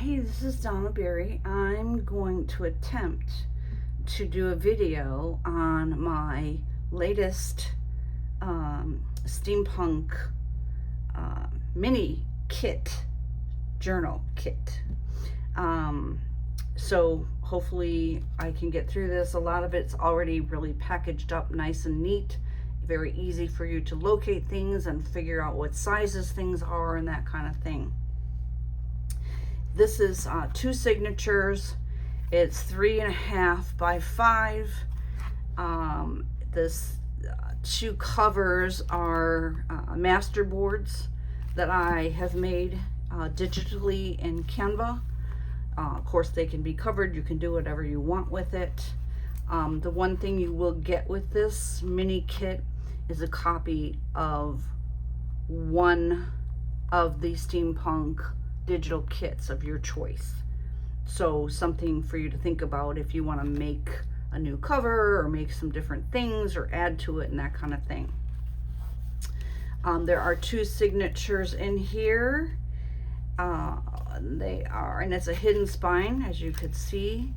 Hey, this is Donna Berry. I'm going to attempt to do a video on my latest steampunk mini kit, journal kit. So hopefully I can get through this. A lot of it's already really packaged up nice and neat, very easy for you to locate things and figure out what sizes things are and that kind of thing. This is 2 signatures. It's 3.5 by 5. This 2 covers are master boards that I have made digitally in Canva. Of course, they can be covered. You can do whatever you want with it. The one thing you will get with this mini kit is a copy of one of the steampunk digital kits of your choice. So something for you to think about if you want to make a new cover or make some different things or add to it and that kind of thing. There are 2 signatures in here. And it's a hidden spine, as you could see.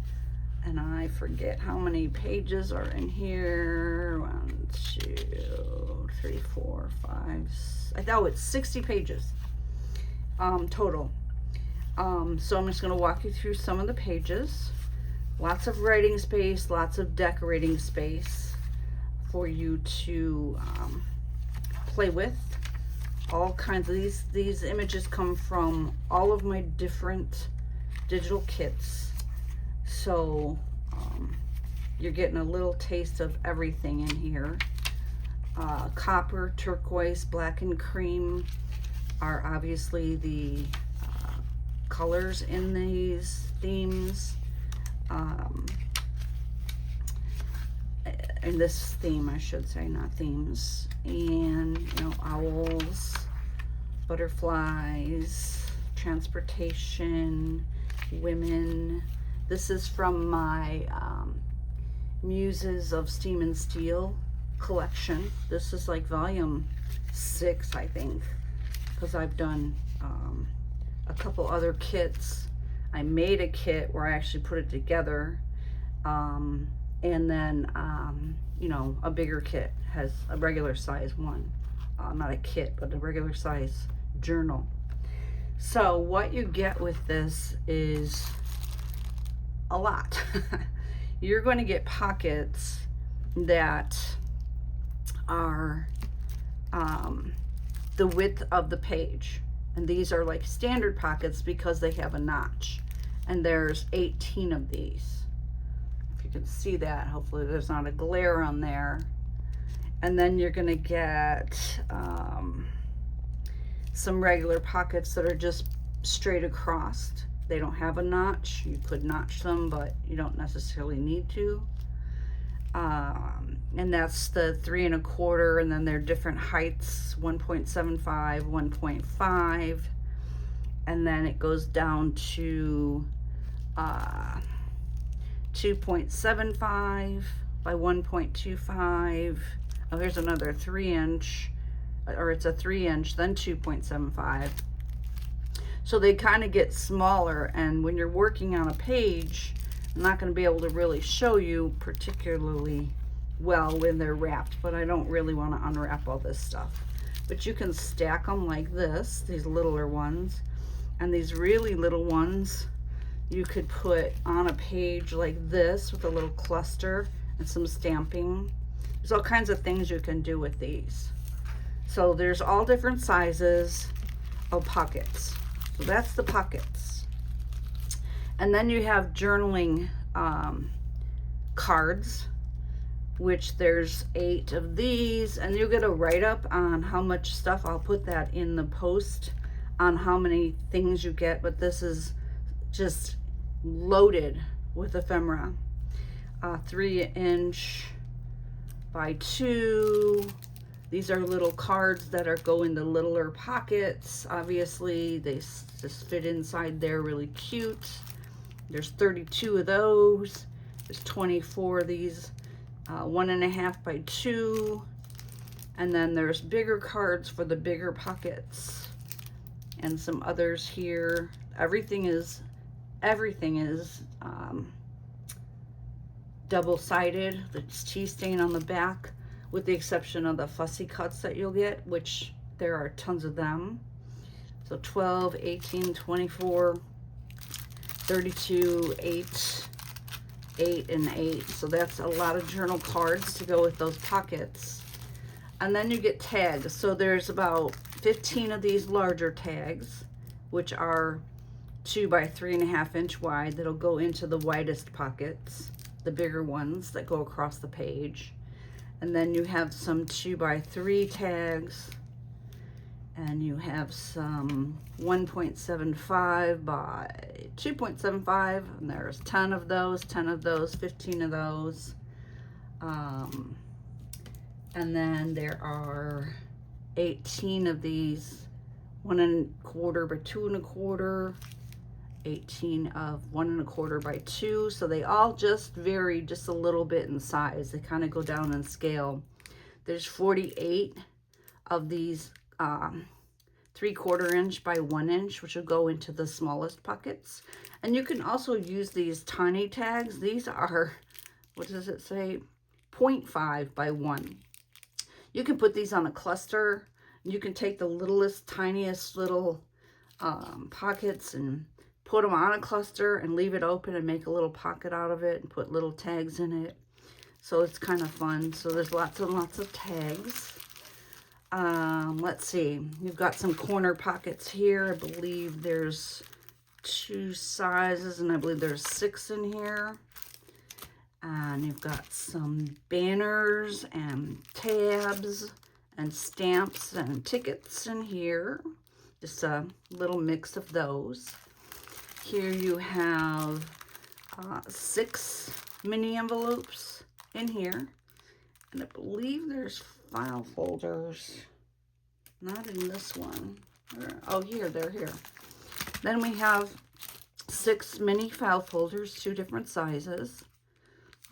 And I forget how many pages are in here. 1, 2, 3, 4, 5. Oh, it's 60 pages total. So I'm just going to walk you through some of the pages. Lots of writing space, lots of decorating space for you to play with. All kinds of these images come from all of my different digital kits. So you're getting a little taste of everything in here. Copper, turquoise, black, and cream are obviously the colors in these themes. In this theme, I should say, not themes. And, you know, owls, butterflies, transportation, women. This is from my Muses of Steam and Steel collection. This is like volume 6, I think, because I've done a couple other kits. I made a kit where I actually put it together, and then you know, a bigger kit has a regular size one, not a kit but a regular size journal. So what you get with this is a lot. You're going to get pockets that are the width of the page. And these are like standard pockets because they have a notch. And there's 18 of these. If you can see that, hopefully there's not a glare on there. And then you're gonna get some regular pockets that are just straight across. They don't have a notch. You could notch them, but you don't necessarily need to. And that's the 3 1/4, and then they're different heights, 1.75, 1.5, and then it goes down to 2.75 by 1.25. Oh, here's another 3-inch, or it's a 3-inch, then 2.75. So they kind of get smaller, and when you're working on a page, I'm not going to be able to really show you particularly well when they're wrapped, but I don't really want to unwrap all this stuff. But you can stack them like this, these littler ones, and these really little ones you could put on a page like this with a little cluster and some stamping. There's all kinds of things you can do with these. So there's all different sizes of pockets. So that's the pockets. And then you have journaling cards, which there's 8 of these, and you'll get a write-up on how much stuff. I'll put that in the post on how many things you get, but this is just loaded with ephemera. 3-inch by 2. These are little cards that go into littler pockets. Obviously, they just fit inside there really cute. There's 32 of those. There's 24 of these, 1.5 by 2. And then there's bigger cards for the bigger pockets and some others here. Everything is everything is double-sided. There's tea stain on the back, with the exception of the fussy cuts that you'll get, which there are tons of them. So 12, 18, 24, 32, 8, 8, and 8. So that's a lot of journal cards to go with those pockets. And then you get tags. So there's about 15 of these larger tags, which are 2 by 3.5 inch wide, that'll go into the widest pockets, the bigger ones that go across the page. And then you have some 2 by 3 tags, and you have some 1.75 by 2.75, and there's 10 of those, 10 of those, 15 of those. And then there are 18 of these 1.25 by 2.25, 18 of 1.25 by 2. So they all just vary just a little bit in size. They kind of go down in scale. There's 48 of these 3/4 inch by 1 inch, which will go into the smallest pockets. And you can also use these tiny tags. These are, what does it say? 0.5 by 1. You can put these on a cluster. You can take the littlest, tiniest little pockets and put them on a cluster and leave it open and make a little pocket out of it and put little tags in it. So it's kind of fun. So there's lots and lots of tags. Let's see. You've got some corner pockets here. I believe there's 2 sizes, and I believe there's 6 in here. And you've got some banners and tabs and stamps and tickets in here. Just a little mix of those. Here you have 6 mini envelopes in here. And I believe there's file folders. Not in this one. Oh, here, they're here. Then we have 6 mini file folders, 2 different sizes.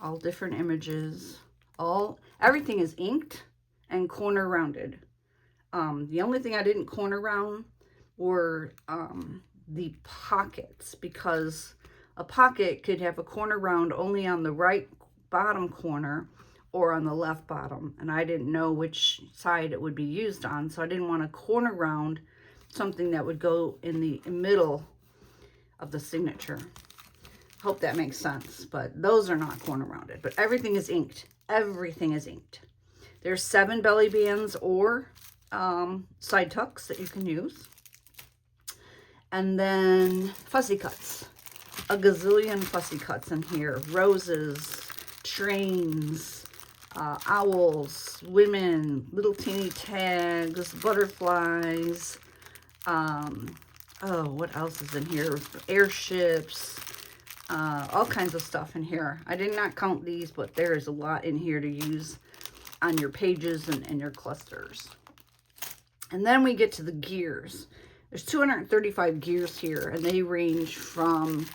All different images. Everything is inked and corner rounded. The only thing I didn't corner round were the pockets, because a pocket could have a corner round only on the right bottom corner or on the left bottom, and I didn't know which side it would be used on, so I didn't want to corner round something that would go in the middle of the signature. Hope that makes sense, but those are not corner rounded, but everything is inked. Everything is inked. There's 7 belly bands or side tucks that you can use. And then fussy cuts. A gazillion fussy cuts in here. Roses, trains, owls, women, little teeny tags, butterflies. Oh, what else is in here? Airships. All kinds of stuff in here. I did not count these, but there is a lot in here to use on your pages and your clusters. And then we get to the gears. There's 235 gears here, and they range from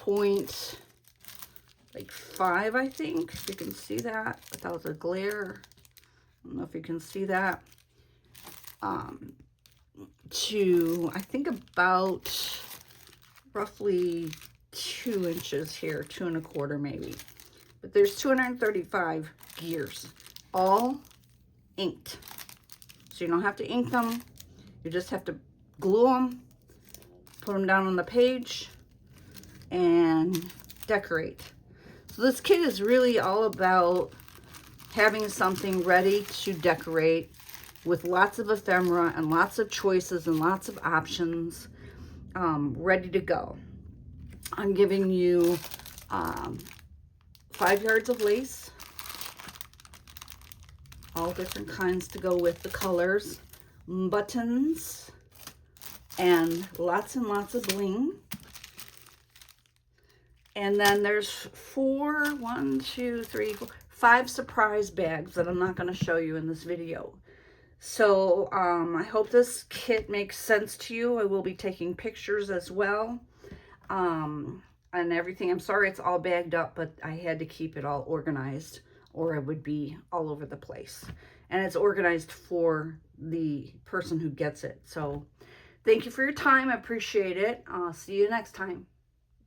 0.5, I think, if you can see that without the glare. I don't know if you can see that. To, I think, about roughly 2 inches here, 2.25 maybe. But there's 235 gears, all inked. So you don't have to ink them. You just have to glue them, put them down on the page, and decorate. So this kit is really all about having something ready to decorate with lots of ephemera and lots of choices and lots of options, ready to go. I'm giving you 5 yards of lace, all different kinds to go with the colors, buttons, and lots of bling. And then there's 5 surprise bags that I'm not going to show you in this video. So I hope this kit makes sense to you. I will be taking pictures as well, and everything. I'm sorry it's all bagged up, but I had to keep it all organized or it would be all over the place. And it's organized for the person who gets it. So thank you for your time. I appreciate it. I'll see you next time.